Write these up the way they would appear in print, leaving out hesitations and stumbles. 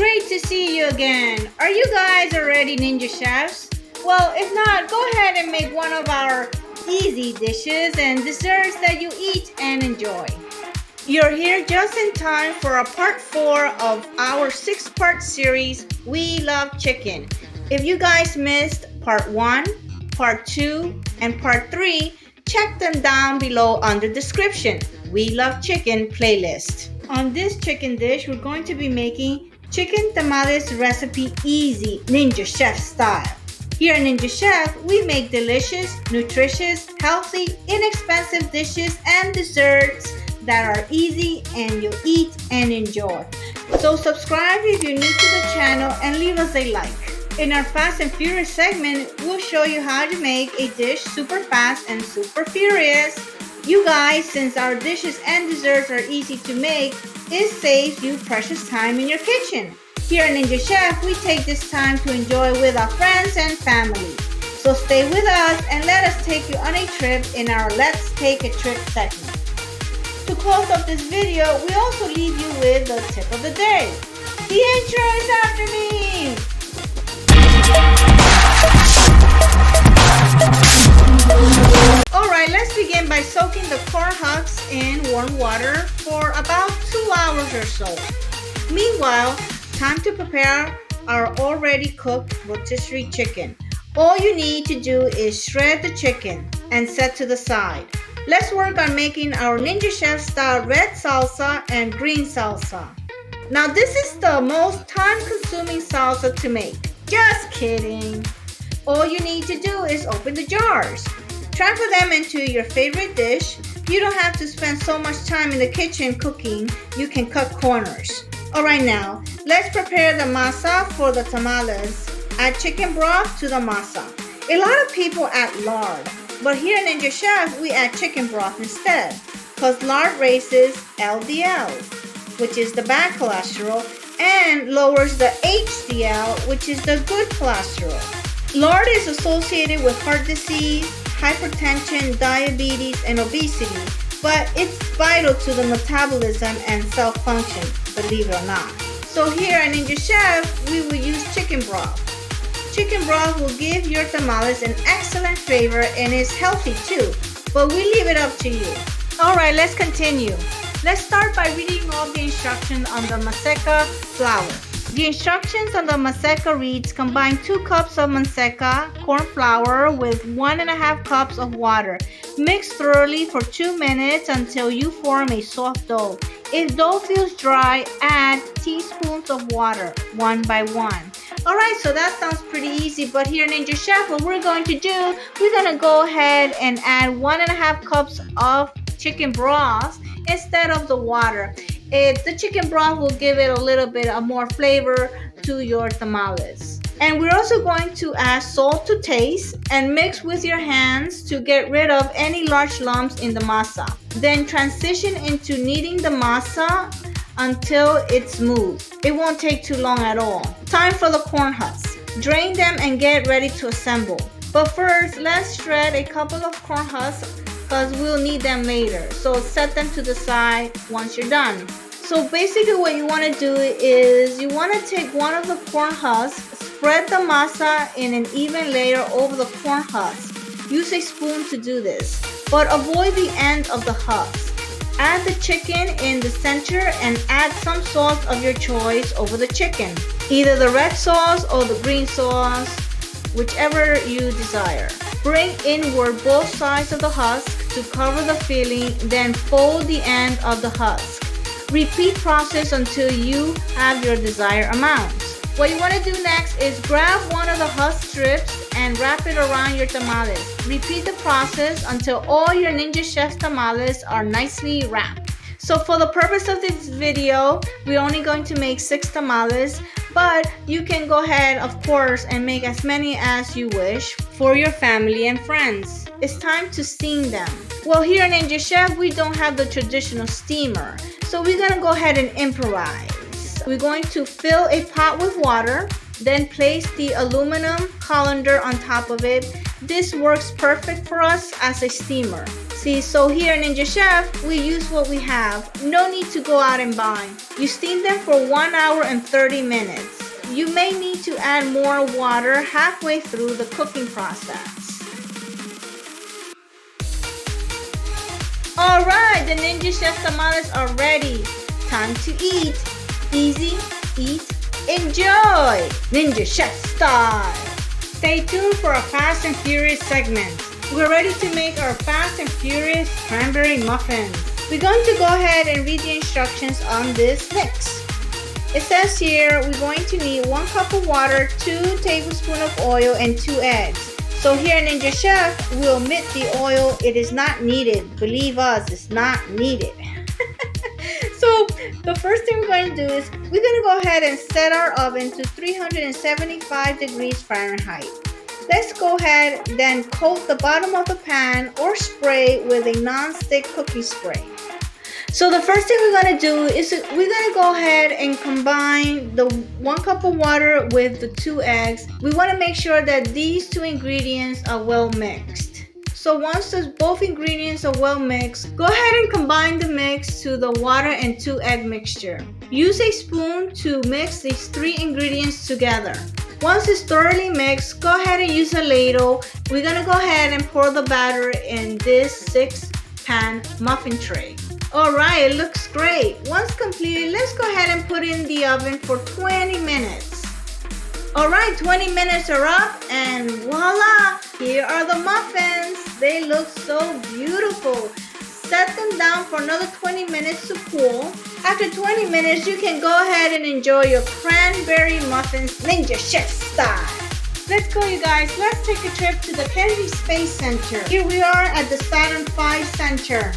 Great to see you again. Are you guys already ninja chefs? Well, if not, go ahead and make one of our easy dishes and desserts that you eat and enjoy. You're here just in time for a part 4 of our 6-part series, We Love Chicken. If you guys missed part 1, part 2, and part 3, check them down below under description. We Love Chicken playlist. On this chicken dish, we're going to be making chicken tamales recipe easy, ninja chef style. Here at Ninja Chef, we make delicious, nutritious, healthy, inexpensive dishes and desserts that are easy and you eat and enjoy. So subscribe if you're new to the channel and leave us a like. In our Fast and Furious segment, we'll show you how to make a dish super fast and super furious. You guys, since our dishes and desserts are easy to make, it saves you precious time in your kitchen. Here at Ninja Chef, we take this time to enjoy with our friends and family. So stay with us and let us take you on a trip in our Let's Take a Trip segment. To close up this video, we also leave you with the tip of the day. The intro is after me! Alright, let's begin by soaking the corn husks in warm water for about 2 hours or so. Meanwhile, time to prepare our already cooked rotisserie chicken. All you need to do is shred the chicken and set to the side. Let's work on making our Ninja Chef style red salsa and green salsa. Now this is the most time-consuming salsa to make. Just kidding. All you need to do is open the jars. Transfer them into your favorite dish. You don't have to spend so much time in the kitchen cooking. You can cut corners. Alright, now let's prepare the masa for the tamales. Add chicken broth to the masa. A lot of people add lard, but here in Ninja Chef we add chicken broth instead, because lard raises LDL, which is the bad cholesterol, and lowers the HDL, which is the good cholesterol. Lard is associated with heart disease, hypertension, diabetes, and obesity, but it's vital to the metabolism and cell function, believe it or not. So here at Ninja Chef, we will use chicken broth. Chicken broth will give your tamales an excellent flavor and is healthy too, but we leave it up to you. Alright, let's continue. Let's start by reading all the instructions on the maseca flour. The instructions on the maseca reads: combine 2 cups of maseca corn flour with 1.5 cups of water. Mix thoroughly for 2 minutes until you form a soft dough. If dough feels dry, add teaspoons of water, 1 by 1. Alright, so that sounds pretty easy, but here in Ninja Chef, what we're going to do, we're going to go ahead and add 1.5 cups of chicken broth instead of the water. The chicken broth will give it a little bit of more flavor to your tamales. And we're also going to add salt to taste and mix with your hands to get rid of any large lumps in the masa. Then transition into kneading the masa until it's smooth. It won't take too long at all. Time for the corn husks. Drain them and get ready to assemble. But first, let's shred a couple of corn husks because we'll need them later. So set them to the side once you're done. So basically what you want to do is you want to take one of the corn husks, spread the masa in an even layer over the corn husks. Use a spoon to do this, but avoid the end of the husks. Add the chicken in the center and add some sauce of your choice over the chicken. Either the red sauce or the green sauce, whichever you desire. Bring inward both sides of the husk to cover the filling, then fold the end of the husk. Repeat process until you have your desired amount. What you want to do next is grab one of the husk strips and wrap it around your tamales. Repeat the process until all your Ninja Chef tamales are nicely wrapped. So for the purpose of this video, we're only going to make 6 tamales, but you can go ahead, of course, and make as many as you wish for your family and friends. It's time to steam them. Well, here in Ninja Chef, we don't have the traditional steamer, so we're gonna go ahead and improvise. We're going to fill a pot with water, then place the aluminum colander on top of it. This works perfect for us as a steamer. See, so here in Ninja Chef, we use what we have. No need to go out and buy. You steam them for 1 hour and 30 minutes. You may need to add more water halfway through the cooking process. All right, the Ninja Chef tamales are ready. Time to eat. Easy, eat, enjoy. Ninja Chef style. Stay tuned for a Fast and Furious segment. We're ready to make our Fast and Furious Cranberry Muffins. We're going to go ahead and read the instructions on this mix. It says here we're going to need 1 cup of water, 2 tablespoons of oil, and 2 eggs. So here in Ninja Chef, we'll omit the oil. It is not needed. Believe us, it's not needed. So the first thing we're going to do is we're going to go ahead and set our oven to 375 degrees Fahrenheit. Let's go ahead then coat the bottom of the pan or spray with a non-stick cookie spray. So the first thing we're going to do is we're going to go ahead and combine the 1 cup of water with the 2 eggs. We want to make sure that these 2 ingredients are well mixed. So once both ingredients are well mixed, go ahead and combine the mix to the water and 2 egg mixture. Use a spoon to mix these 3 ingredients together. Once it's thoroughly mixed, go ahead and use a ladle. We're going to go ahead and pour the batter in this 6-pan muffin tray. Alright, it looks great. Once completed, let's go ahead and put it in the oven for 20 minutes. Alright, 20 minutes are up and voila! Here are the muffins. They look so beautiful. Set them down for another 20 minutes to cool. After 20 minutes, you can go ahead and enjoy your cranberry muffins Ninja Chef style. Let's go, you guys. Let's take a trip to the Kennedy Space Center. Here we are at the Saturn V Center.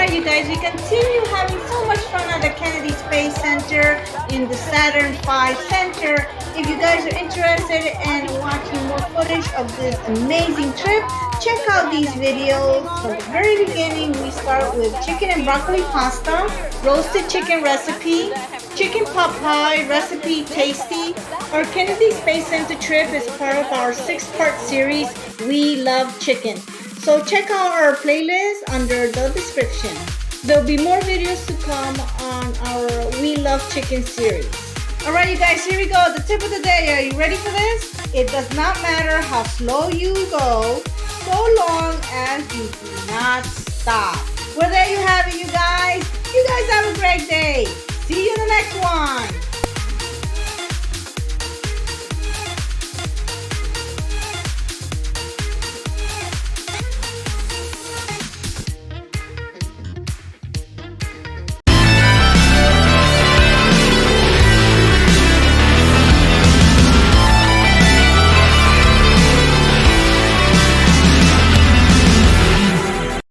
You guys, we continue having so much fun at the Kennedy Space Center in the Saturn V Center. If you guys are interested in watching more footage of this amazing trip, check out these videos. From the very beginning, we start with chicken and broccoli pasta, roasted chicken recipe, chicken pot pie recipe tasty. Our Kennedy Space Center trip is part of our 6-part series, We Love Chicken. So check out our playlist under the description. There'll be more videos to come on our We Love Chicken series. Alright you guys, here we go. The tip of the day. Are you ready for this? It does not matter how slow you go, so long as you do not stop. Well, there you have it, you guys. You guys have a great day.